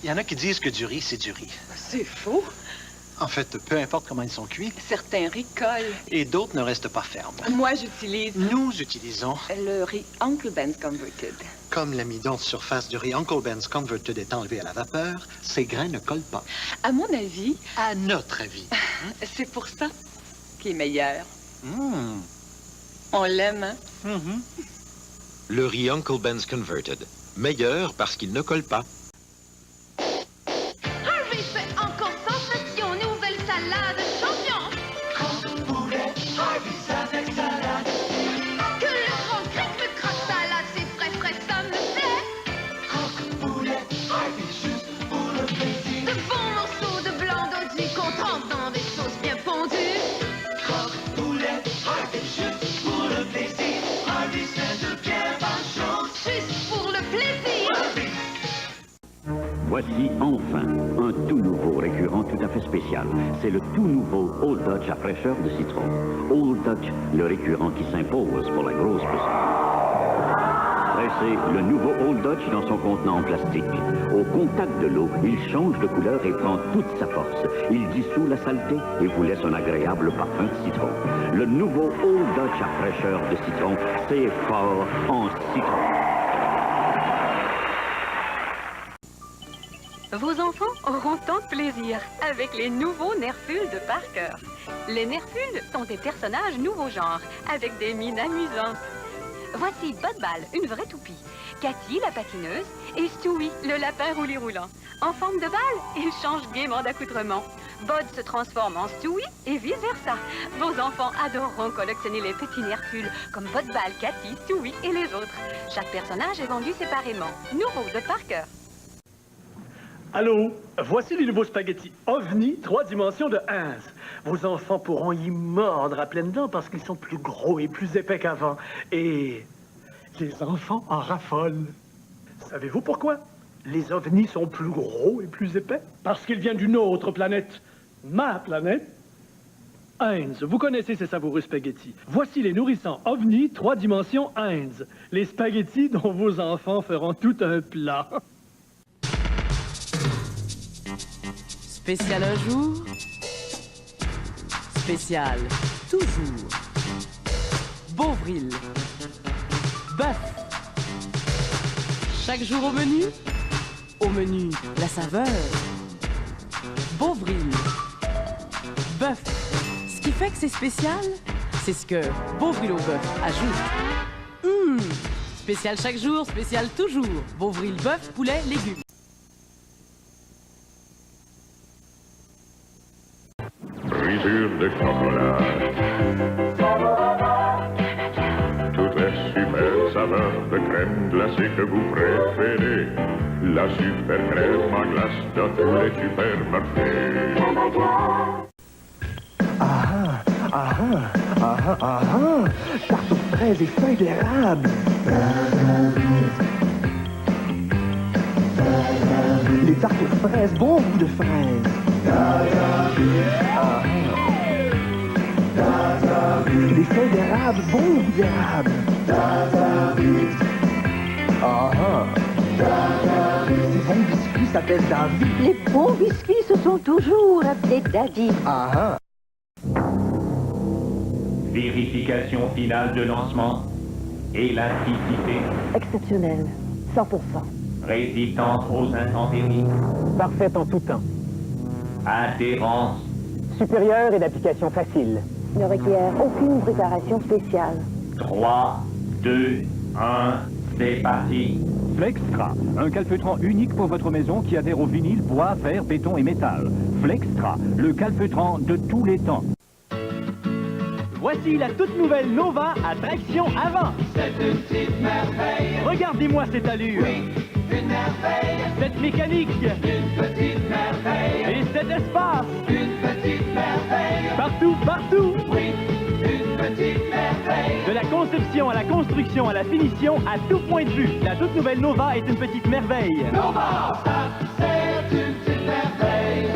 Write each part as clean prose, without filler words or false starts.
Il y en a qui disent que du riz, c'est du riz. C'est faux. En fait, peu importe comment ils sont cuits. Certains riz collent. Et d'autres ne restent pas fermes. Moi, j'utilise... Nous utilisons... le riz Uncle Ben's Converted. Comme l'amidon de surface du riz Uncle Ben's Converted est enlevé à la vapeur, ces grains ne collent pas. À mon avis... À notre avis. C'est pour ça qu'il est meilleur. Mmh. On l'aime, hein? Mm-hmm. Le riz Uncle Ben's Converted. Meilleur parce qu'il ne colle pas. Harvey fait encore sensation, nouvelle salade champion. Croque-poulet, Harvey's avec salade. Que le grand grec me croque salade, c'est frais, frais, ça me plaît. Croque-poulet, Harvey's juste pour le plaisir. De bons morceaux de blanc d'Audi qu'on trempe dans des sauces bien fondues. Croque-poulet, Harvey's juste pour le plaisir. Harvey's fait de bien bonnes choses. Juste pour le plaisir. Harvey's. Voici enfin un tout nouveau récurrent tout à fait spécial. C'est le tout nouveau Old Dutch à fraîcheur de citron. Old Dutch, le récurrent qui s'impose pour la grosse personne. Pressez le nouveau Old Dutch dans son contenant en plastique. Au contact de l'eau, il change de couleur et prend toute sa force. Il dissout la saleté et vous laisse un agréable parfum de citron. Le nouveau Old Dutch à fraîcheur de citron, c'est fort en citron. Vos enfants auront tant de plaisir avec les nouveaux Nerfuls de Parker. Les Nerfuls sont des personnages nouveau genre, avec des mines amusantes. Voici Budball, une vraie toupie, Cathy, la patineuse, et Stewie, le lapin roulis-roulant. En forme de balle, il change gaiement d'accoutrement. Bud se transforme en Stewie et vice-versa. Vos enfants adoreront collectionner les petits Nerfuls, comme Budball, Cathy, Stewie et les autres. Chaque personnage est vendu séparément. Nouveau de Parker. Allô, voici les nouveaux spaghettis OVNI 3 dimensions de Heinz. Vos enfants pourront y mordre à pleines dents parce qu'ils sont plus gros et plus épais qu'avant. Et les enfants en raffolent. Savez-vous pourquoi? Les ovnis sont plus gros et plus épais? Parce qu'ils viennent d'une autre planète. Ma planète. Heinz, vous connaissez ces savoureux spaghettis. Voici les nourrissants OVNI 3 dimensions Heinz. Les spaghettis dont vos enfants feront tout un plat. Spécial un jour, spécial toujours. Beauvril, bœuf. Chaque jour au menu la saveur. Beauvril, bœuf. Ce qui fait que c'est spécial, c'est ce que Beauvril au bœuf ajoute. Spécial chaque jour, spécial toujours. Beauvril, bœuf, poulet, légumes. Brisure de chocolat. Toutes les super saveurs de crème glacée que vous préférez. La super crème à glace dans tous les supermarchés. Tarte aux fraises et feuilles d'érable. Les tartes aux fraises, bon goût de fraises. Les feuilles d'érable, bon goût d'érable. Ces bons biscuits s'appellent Davy. Les bons biscuits, ce sont toujours appelés Daddy. Vérification finale de lancement. Élasticité. Exceptionnel, 100%. Résistance aux intempéries. Parfaite en tout temps. Adhérence. Supérieure et d'application facile. Ne requiert aucune préparation spéciale. 3, 2, 1, c'est parti. Flextra, un calfeutrant unique pour votre maison qui adhère au vinyle, bois, fer, béton et métal. Flextra, le calfeutrant de tous les temps. Voici la toute nouvelle Nova à traction avant. C'est une petite merveille. Regardez-moi cette allure. Oui, une merveille. Cette mécanique. Une petite merveille. Et cet espace. Une petite merveille. Partout, partout. Oui, une petite merveille. De la conception à la construction à la finition, à tout point de vue, la toute nouvelle Nova est une petite merveille. Nova, ça, c'est une petite merveille.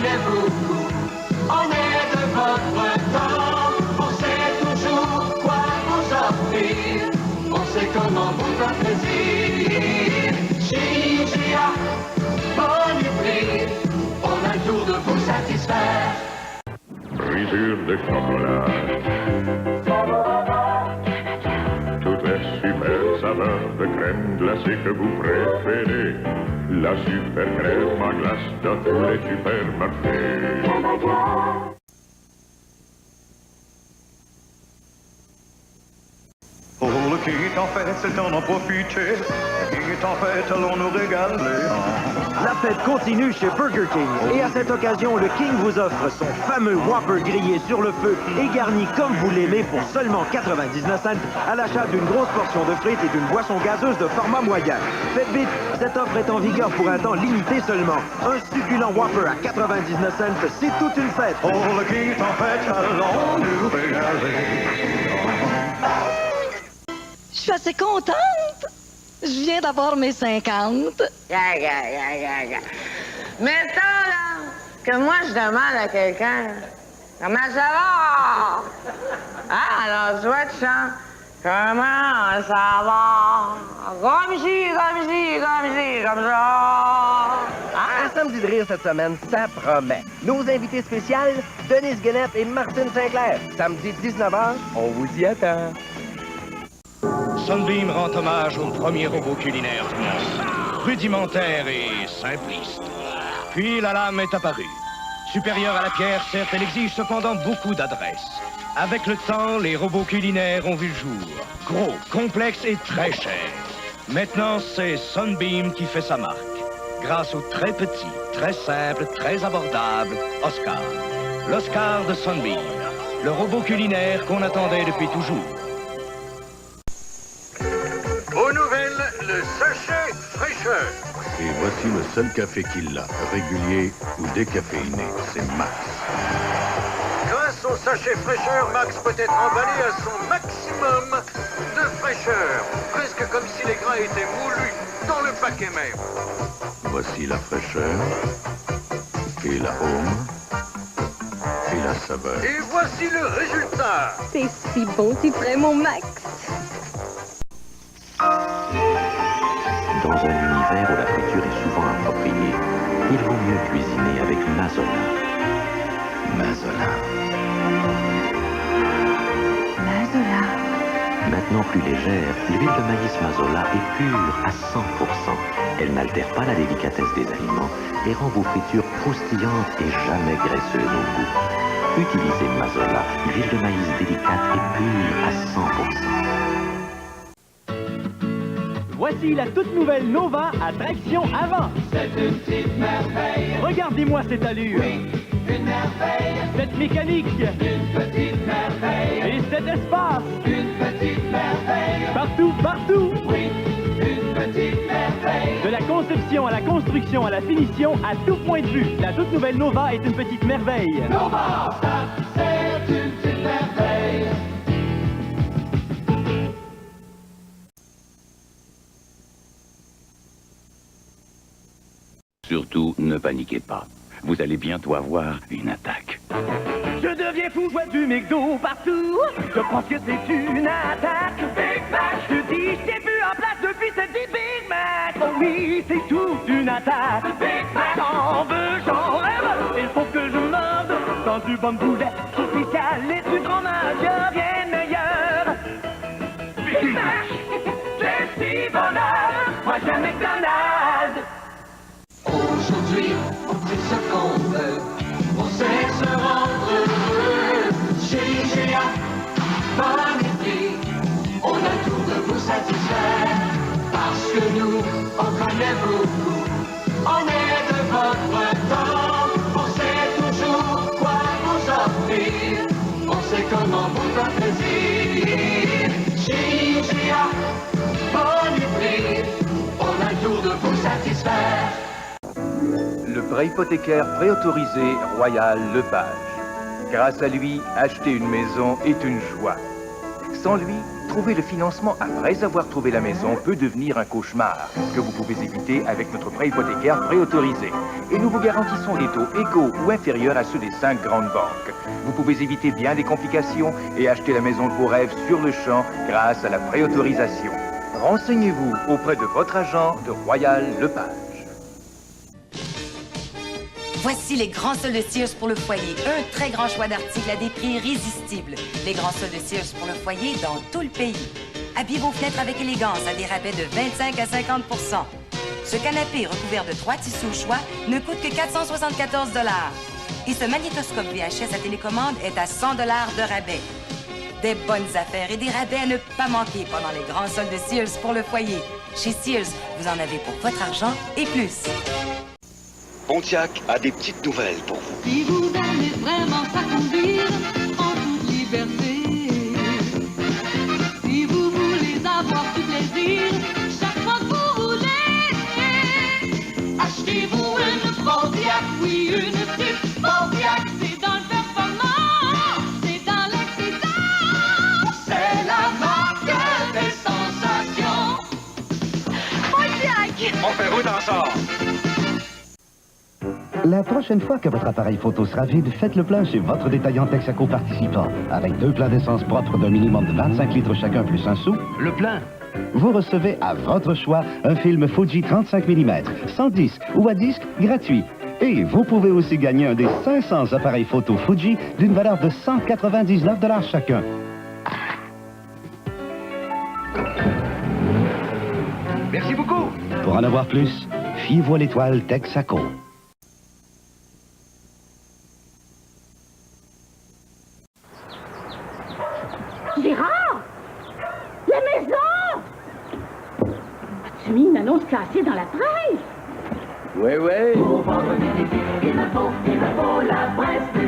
connaît beaucoup. On est de votre temps. On sait toujours quoi vous offrir. On sait comment vous faire plaisir. Chez IGA, bonne prix. On a le tour de vous satisfaire. Brisure de chocolat. Toutes les super saveurs de crème glacée que vous préférez. La super crème à glace dans tous les supermarchés. Oh, le qui est en fête, c'est le temps d'en profiter. Le qui est en fête, allons nous régaler. La fête continue chez Burger King. Et à cette occasion, le King vous offre son fameux Whopper grillé sur le feu et garni comme vous l'aimez pour seulement 99 cents à l'achat d'une grosse portion de frites et d'une boisson gazeuse de format moyen. Faites vite, cette offre est en vigueur pour un temps limité seulement. Un succulent Whopper à 99 cents, c'est toute une fête. Oh, le qui est en fête, allons nous régaler. Je suis assez contente. Je viens d'avoir mes 50. Mettons, là, que moi, je demande à quelqu'un, comment ça va? Ah, alors, tu vois, tu chantes, comment ça va? Comme ci, comme ci, comme ci, comme ça. Un samedi de rire cette semaine, ça promet. Nos invités spéciales, Denise Guenette et Martine Sinclair. Samedi 19h, on vous y attend. Sunbeam rend hommage au premier robot culinaire du monde. Rudimentaire et simpliste. Puis la lame est apparue. Supérieure à la pierre, certes, elle exige cependant beaucoup d'adresse. Avec le temps, les robots culinaires ont vu le jour. Gros, complexes et très chers. Maintenant, c'est Sunbeam qui fait sa marque. Grâce au très petit, très simple, très abordable Oscar. L'Oscar de Sunbeam. Le robot culinaire qu'on attendait depuis toujours. Aux nouvelles, le sachet fraîcheur. Et voici le seul café qu'il a, régulier ou décaféiné, c'est Max. Grâce au sachet fraîcheur, Max peut être emballé à son maximum de fraîcheur. Presque comme si les grains étaient moulus dans le paquet même. Voici la fraîcheur, et la home, et la saveur. Et voici le résultat. C'est si bon, c'est vrai, mon Max. Dans un univers où la friture est souvent appropriée, il vaut mieux cuisiner avec Mazola. Mazola. Mazola. Maintenant plus légère, l'huile de maïs Mazola est pure à 100%. Elle n'altère pas la délicatesse des aliments et rend vos fritures croustillantes et jamais graisseuses au goût. Utilisez Mazola, l'huile de maïs délicate et pure à 100%. Voici la toute nouvelle Nova à traction avant. C'est une petite merveille. Regardez-moi cette allure. Oui, une merveille. Cette mécanique. Une petite merveille. Et cet espace. Une petite merveille. Partout, partout. Oui, une petite merveille. De la conception à la construction à la finition, à tout point de vue, la toute nouvelle Nova est une petite merveille. Nova, ça, c'est une petite merveille. Surtout, ne paniquez pas. Vous allez bientôt avoir une attaque. Je deviens fou, je vois du McDo partout. Je pense que c'est une attaque. Big Mac, je te dis, je t'ai vu en place depuis cette vie Big Mac. Oh oui, c'est toute une attaque. Big Mac, j'en veux, j'en rêve. Il faut que je morde dans du bon poulet spécial et du fromage, rien de meilleur. Big Mac, c'est si bonheur. Moi j'aime McDonald's. Aujourd'hui, on fait ce qu'on veut, on sait se rendre heureux. Chez IGA, bon esprit, on a le tour de vous satisfaire. Parce que nous, on connaît beaucoup, on est de votre temps. On sait toujours quoi vous offrir, on sait comment vous faire plaisir. Chez IGA, bon esprit, on a le tour de vous satisfaire. Le prêt hypothécaire préautorisé Royal Lepage. Grâce à lui, acheter une maison est une joie. Sans lui, trouver le financement après avoir trouvé la maison peut devenir un cauchemar, que vous pouvez éviter avec notre prêt hypothécaire préautorisé. Et nous vous garantissons des taux égaux ou inférieurs à ceux des 5 grandes banques. Vous pouvez éviter bien des complications et acheter la maison de vos rêves sur le champ grâce à la préautorisation. Renseignez-vous auprès de votre agent de Royal Lepage. Voici les grands soldes de Sears pour le foyer. Un très grand choix d'articles à des prix irrésistibles. Les grands soldes de Sears pour le foyer dans tout le pays. Habillez vos fenêtres avec élégance à des rabais de 25 à 50 %. Ce canapé recouvert de 3 tissus au choix ne coûte que 474 $. Et ce magnétoscope VHS à télécommande est à 100 $ de rabais. Des bonnes affaires et des rabais à ne pas manquer pendant les grands soldes de Sears pour le foyer. Chez Sears, vous en avez pour votre argent et plus. Pontiac a des petites nouvelles pour vous. Si vous aimez vraiment ça conduire en toute liberté, si vous voulez avoir du plaisir chaque fois que vous roulez, achetez-vous une Pontiac, oui une petite Pontiac. C'est dans le performant, c'est dans l'excitant, c'est la marque des sensations. Pontiac! On fait route ensemble. La prochaine fois que votre appareil photo sera vide, faites le plein chez votre détaillant Texaco participant. Avec 2 pleins d'essence propres d'un minimum de 25 litres chacun plus un sou, le plein. Vous recevez à votre choix un film Fuji 35 mm, 110 ou à disque gratuit. Et vous pouvez aussi gagner un des 500 appareils photo Fuji d'une valeur de 199 $ chacun. Merci beaucoup. Pour en avoir plus, fiez-vous à l'étoile Texaco. Gérard! La maison! As-tu mis une annonce classée dans la presse? Oui, oui. Pour vendre des disques, il me faut la presse, 857-111.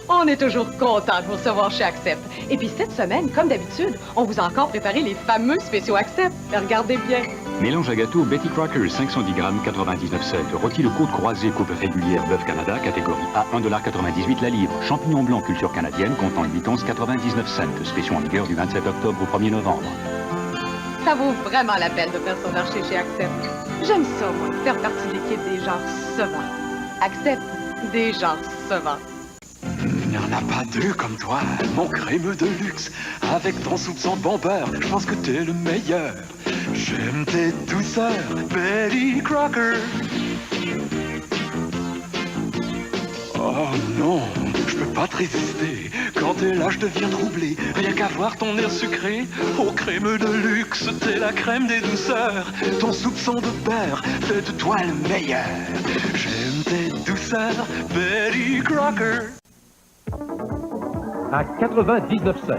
On est toujours content de vous recevoir chez Accept. Et puis cette semaine, comme d'habitude, on vous a encore préparé les fameux spéciaux Accept. Regardez bien. Mélange à gâteau Betty Crocker, 510 grammes, 99 cents. Rôti de côte croisée, coupe régulière, bœuf Canada, catégorie A, 1,98 $ la livre. Champignons blancs, culture canadienne, comptant 8 onces, 99 cents. Spéciaux en vigueur du 27 octobre au 1er novembre. Ça vaut vraiment la peine de faire son marché chez Accept. J'aime ça, moi, faire partie de l'équipe des gens savants. Accept, des gens savants. Il n'y en a pas deux comme toi, mon crémeux de luxe. Avec ton soupçon de bombeur, je pense que t'es le meilleur. J'aime tes douceurs, Betty Crocker. Oh non, je peux pas te résister. Quand t'es là, je deviens troublé. Rien qu'à voir ton air sucré. Oh, crémeux de luxe, t'es la crème des douceurs. Ton soupçon de beurre fait de toi le meilleur. J'aime tes douceurs, Betty Crocker. À 99 cents.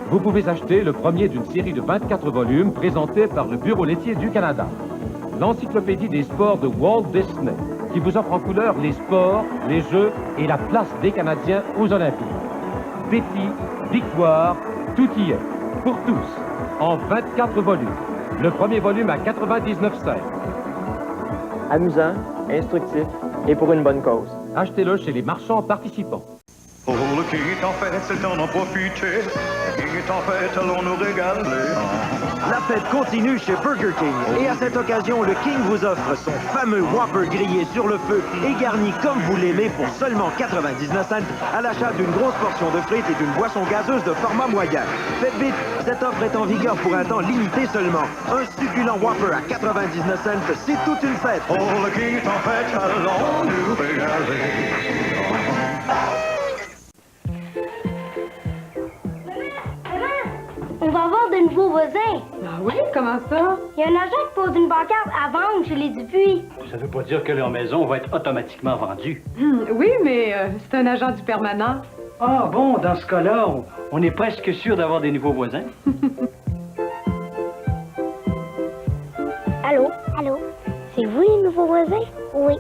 Vous pouvez acheter le premier d'une série de 24 volumes présentés par le Bureau laitier du Canada. L'encyclopédie des sports de Walt Disney, qui vous offre en couleur les sports, les jeux et la place des Canadiens aux Olympiques. Betty, victoire, tout y est, pour tous, en 24 volumes. Le premier volume à 99 cents. Amusant, instructif et pour une bonne cause. Achetez-le chez les marchands participants. Oh, le qui est en fête, c'est le temps d'en profiter. Le qui est en fête, allons nous régaler. La fête continue chez Burger King. Et à cette occasion, le King vous offre son fameux Whopper grillé sur le feu et garni comme vous l'aimez pour seulement 99 cents à l'achat d'une grosse portion de frites et d'une boisson gazeuse de format moyen. Faites vite, cette offre est en vigueur pour un temps limité seulement. Un succulent Whopper à 99 cents, c'est toute une fête. Oh, le qui est en fête, allons nous régaler. On va avoir de nouveaux voisins. Ah oui? Comment ça? Il y a un agent qui pose une pancarte à vendre chez les Dupuis. Ça veut pas dire que leur maison va être automatiquement vendue. Oui, mais c'est un agent du permanent. Ah bon, dans ce cas-là, on est presque sûr d'avoir des nouveaux voisins. Allô? Allô? C'est vous les nouveaux voisins? Oui.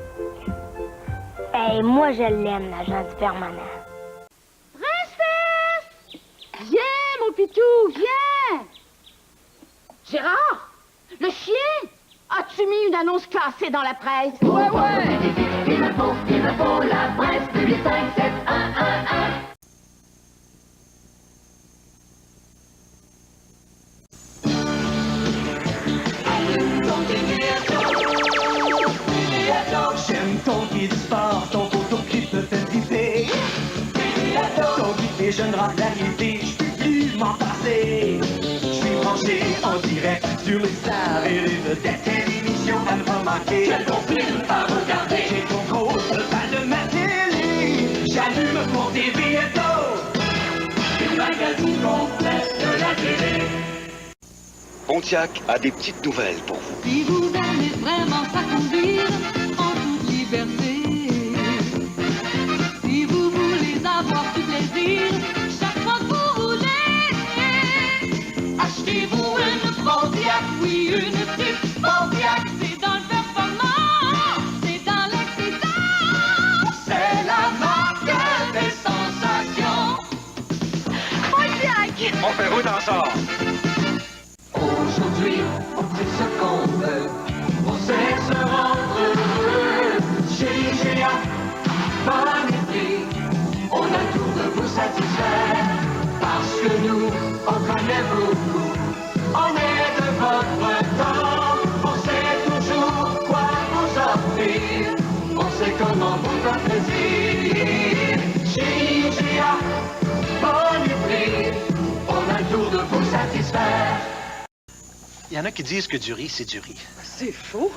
Eh, moi je l'aime, l'agent du permanent. Princesse! Viens, mon pitou, viens! Gérard, le chien, as-tu mis une annonce classée dans la presse? Ouais, ouais! Il me faut la presse, 857-111. Ton kit sport, ton photo clip me fait flipper. Ton guide vision rend la réalité, je peux plus m'en passer. Je suis branché en direct sur les stars et les vedettes. Télévision à ne pas manquer. Quel bon film à regarder. J'ai ton gros balle de ma télé. J'allume pour tes bientôt. Une magazine complète de la télé. Pontiac a des petites nouvelles pour vous. Si vous aimez vraiment ça conduire en toute liberté, si vous voulez avoir du plaisir chaque fois que vous roulez, achetez-vous une Pontiac, oui, une petite Pontiac. C'est dans le performant, c'est dans l'excitant, c'est la marque des sensations. Pontiac! On fait route ensemble. Aujourd'hui, on fait ce qu'on veut, on sait se rendre heureux. Chez IGA, bon esprit, on a tout de vous satisfaire. Parce que nous, on connaît beaucoup, on est de votre temps. On sait toujours quoi vous offrir, on sait comment vous faire plaisir. Chez IGA, bon esprit, on a tout de vous satisfaire. Il y en a qui disent que du riz, c'est du riz. C'est faux.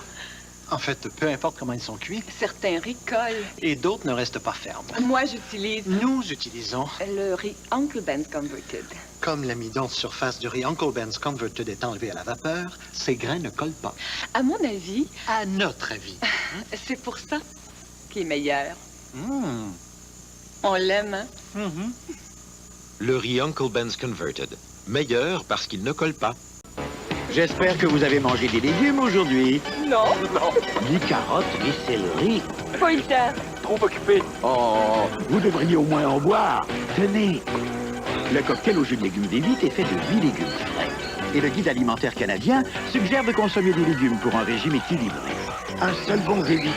En fait, peu importe comment ils sont cuits. Certains riz collent. Et d'autres ne restent pas fermes. Moi, j'utilise... Nous utilisons... le riz Uncle Ben's Converted. Comme l'amidon de surface du riz Uncle Ben's Converted est enlevé à la vapeur, ces grains ne collent pas. À mon avis... À notre avis. C'est pour ça qu'il est meilleur. On l'aime, hein? Le riz Uncle Ben's Converted. Meilleur parce qu'il ne colle pas. J'espère que vous avez mangé des légumes aujourd'hui. Non. Ni carottes, ni céleri. Pas le temps. Trop occupé. Oh, vous devriez au moins en boire. Tenez. Le cocktail au jus de légumes d'Élite est fait de 8 légumes frais. Et le guide alimentaire canadien suggère de consommer des légumes pour un régime équilibré. Un seul bon V8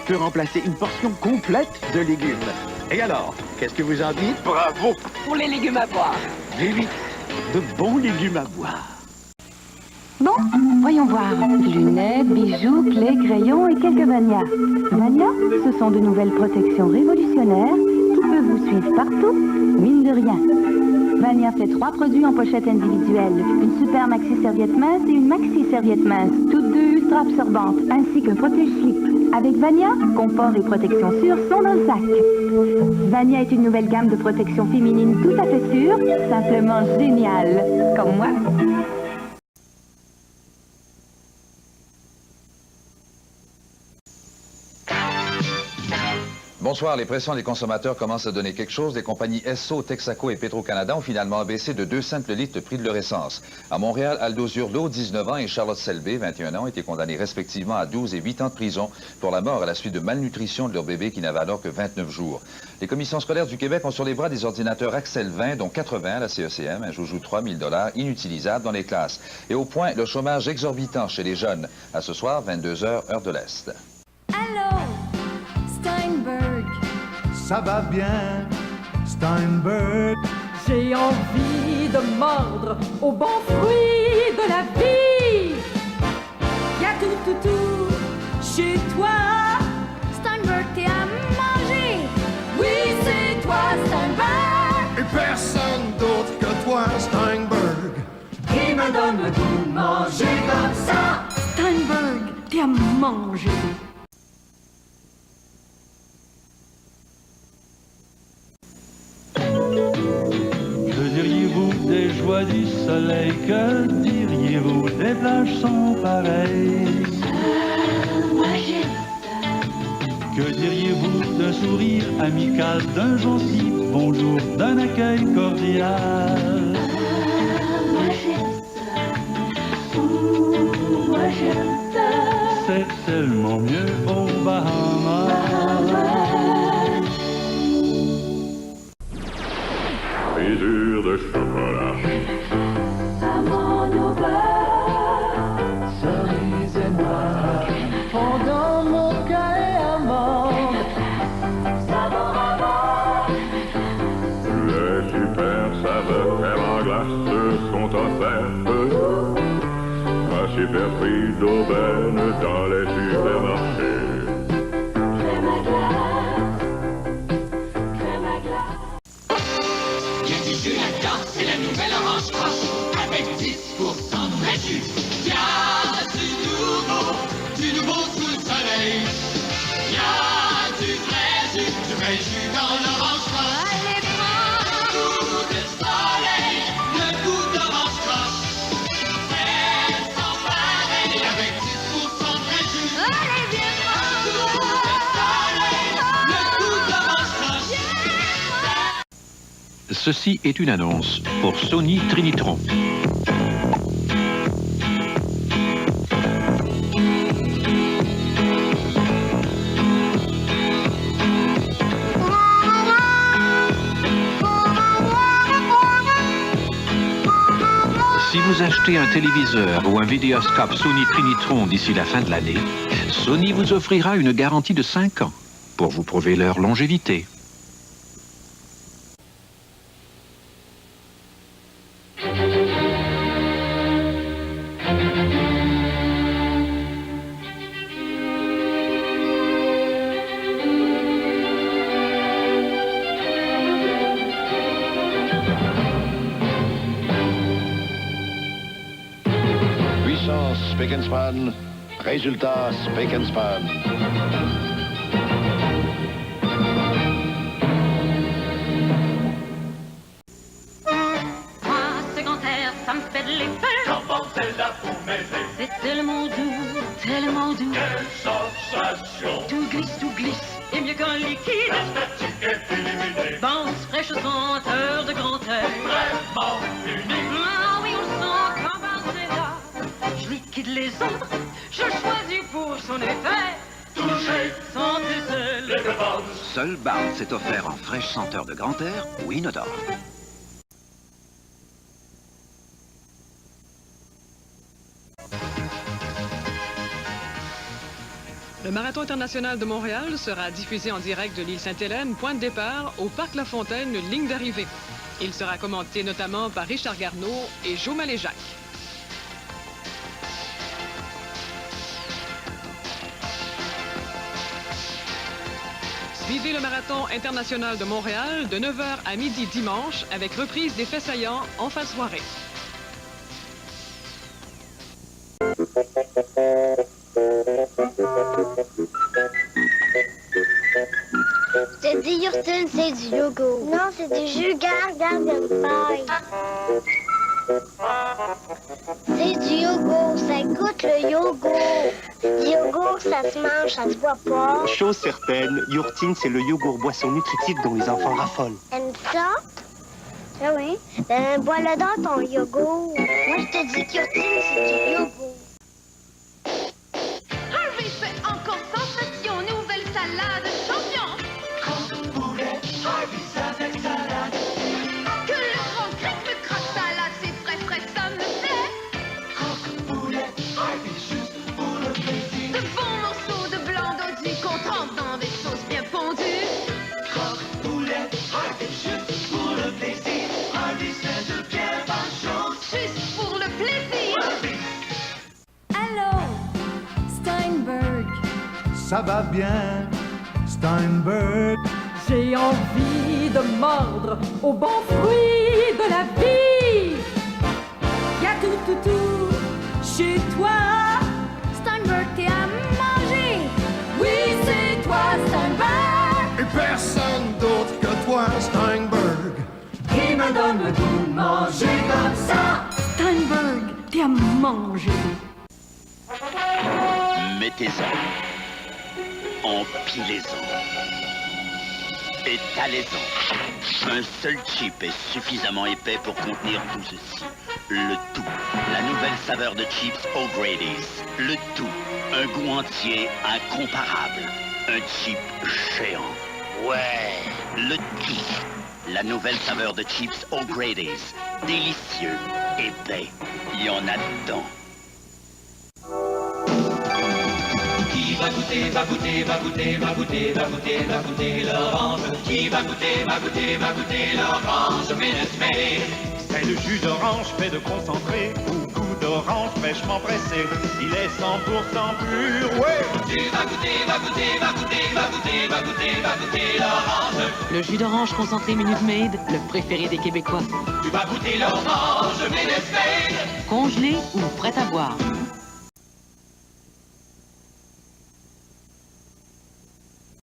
peut remplacer une portion complète de légumes. Et alors, qu'est-ce que vous en dites? Bravo! Pour les légumes à boire. V8, de bons légumes à boire. Bon, voyons voir. Lunettes, bijoux, clés, crayons et quelques Vania. Vania, ce sont de nouvelles protections révolutionnaires qui peuvent vous suivre partout, mine de rien. Vania fait 3 produits en pochette individuelle. Une super maxi serviette mince et une maxi serviette mince, toutes deux ultra absorbantes, ainsi qu'un protège-slip. Avec Vania, confort et protection sûre sont dans le sac. Vania est une nouvelle gamme de protection féminine tout à fait sûre, simplement géniale, comme moi. Bonsoir, les pressions des consommateurs commencent à donner quelque chose. Les compagnies Esso, Texaco et Petro-Canada ont finalement abaissé de 2 cents le litre le prix de leur essence. À Montréal, Aldo Zurdo, 19 ans, et Charlotte Selby, 21 ans, ont été condamnés respectivement à 12 et 8 ans de prison pour la mort à la suite de malnutrition de leur bébé qui n'avait alors que 29 jours. Les commissions scolaires du Québec ont sur les bras des ordinateurs Axel 20, dont 80 à la CECM, un joujou 3 000 $ inutilisables dans les classes. Et au point, le chômage exorbitant chez les jeunes. À ce soir, 22h, heure de l'Est. Allô, Steinberg. Ça va bien, Steinberg. J'ai envie de mordre au bon fruit de la vie. Y'a tout chez toi. Steinberg, t'es à manger. Oui, c'est toi, Steinberg. Et personne d'autre que toi, Steinberg. Qui me donne le goût de manger comme ça. Steinberg, t'es à manger. Que diriez-vous des joies du soleil? Que diriez-vous des plages sans pareil? Que diriez-vous d'un sourire amical, d'un gentil bonjour, d'un accueil cordial? C'est tellement mieux aux Bahamas. Mesure de chocolat. Amande au beurre, cerise et noix, fondant mocha et amande, savon amande. Les super saveurs crème en glace sont offertes. Un super prix d'aubaine dans les supermarchés. Crème Ceci est une annonce pour Sony Trinitron. Si vous achetez un téléviseur ou un vidéoscope Sony Trinitron d'ici la fin de l'année, Sony vous offrira une garantie de 5 ans pour vous prouver leur longévité. Puissance Spick and Span, résultat Spick and Span. Moi, ce grand air, ça me fait de l'effet. Comment Zelda pour m'aider? C'est tellement doux, tellement doux. Quelle sensation! Tout glisse, et mieux qu'un liquide. La statique est éliminée. Bounce fraîche senteur de grand air. Vraiment unique. Ah oui, on le sent comme un Zelda. Je liquide les autres, je choisis pour son effet. Toucher, sentez seul. les bounce. Seul Bounce est offert en fraîche senteur de grand air ou inodore. Le Marathon international de Montréal sera diffusé en direct de l'île Sainte-Hélène, point de départ, au Parc La Fontaine, ligne d'arrivée. Il sera commenté notamment par Richard Garneau et Jo Maléjac. Suivez le Marathon international de Montréal de 9h à midi dimanche avec reprise des faits saillants en fin de soirée. C'est du Yurton, c'est du yogourt. Non, c'est du jus garden paille. C'est du yogourt, ça goûte le yogourt. Du yogourt, ça se mange, ça se boit pas. Chose certaine, Yurtine, c'est le yogourt boisson nutritive dont les enfants raffolent. Aimes ça? Ah oui. Bois-le dans ton yogourt. Moi, je te dis que Yurtine, c'est du yogourt. Harvey fait encore sensation, nouvelle salade champion. Poulet, Harvey's avec salade. Que le grand grec me craque salade, c'est frais, ça me plaît. Poulet, Harvey juste pour le plaisir. De bons morceaux de blanc d'odi qu'on trempe dans des sauces bien fondues. Poulet, Harvey juste pour le plaisir. Harvey c'est de bien bonnes choses. Juste pour le plaisir. Allô, Steinberg. Ça va bien, Steinberg. J'ai envie de mordre au bon fruit de la vie. Y'a tout chez toi. Steinberg, t'es à manger. Oui, c'est toi, Steinberg. Et personne d'autre que toi, Steinberg. Qui me donne le goût de manger comme ça. Steinberg, t'es à manger. Mettez-en. Empilez-en. Étalez-en. Un seul chip est suffisamment épais pour contenir tout ceci. Le tout. La nouvelle saveur de chips O'Grady's. Le tout. Un goût entier incomparable. Un chip géant. Ouais. Le tout. La nouvelle saveur de chips O'Grady's. Délicieux. Épais. Il y en a dedans. Qui va goûter, va goûter, va goûter, va goûter, va goûter, va goûter l'orange. Qui va goûter, va goûter, va goûter l'orange Minute Maid. C'est le jus d'orange fait de concentré, au goût d'orange fraîchement pressé. Il est 100% pur, ouais. Tu vas goûter, va goûter, va goûter, va goûter, va goûter, va goûter l'orange. Le jus d'orange concentré Minute Maid, le préféré des Québécois. Tu vas goûter l'orange Minute Maid. Congelé ou prêt à boire.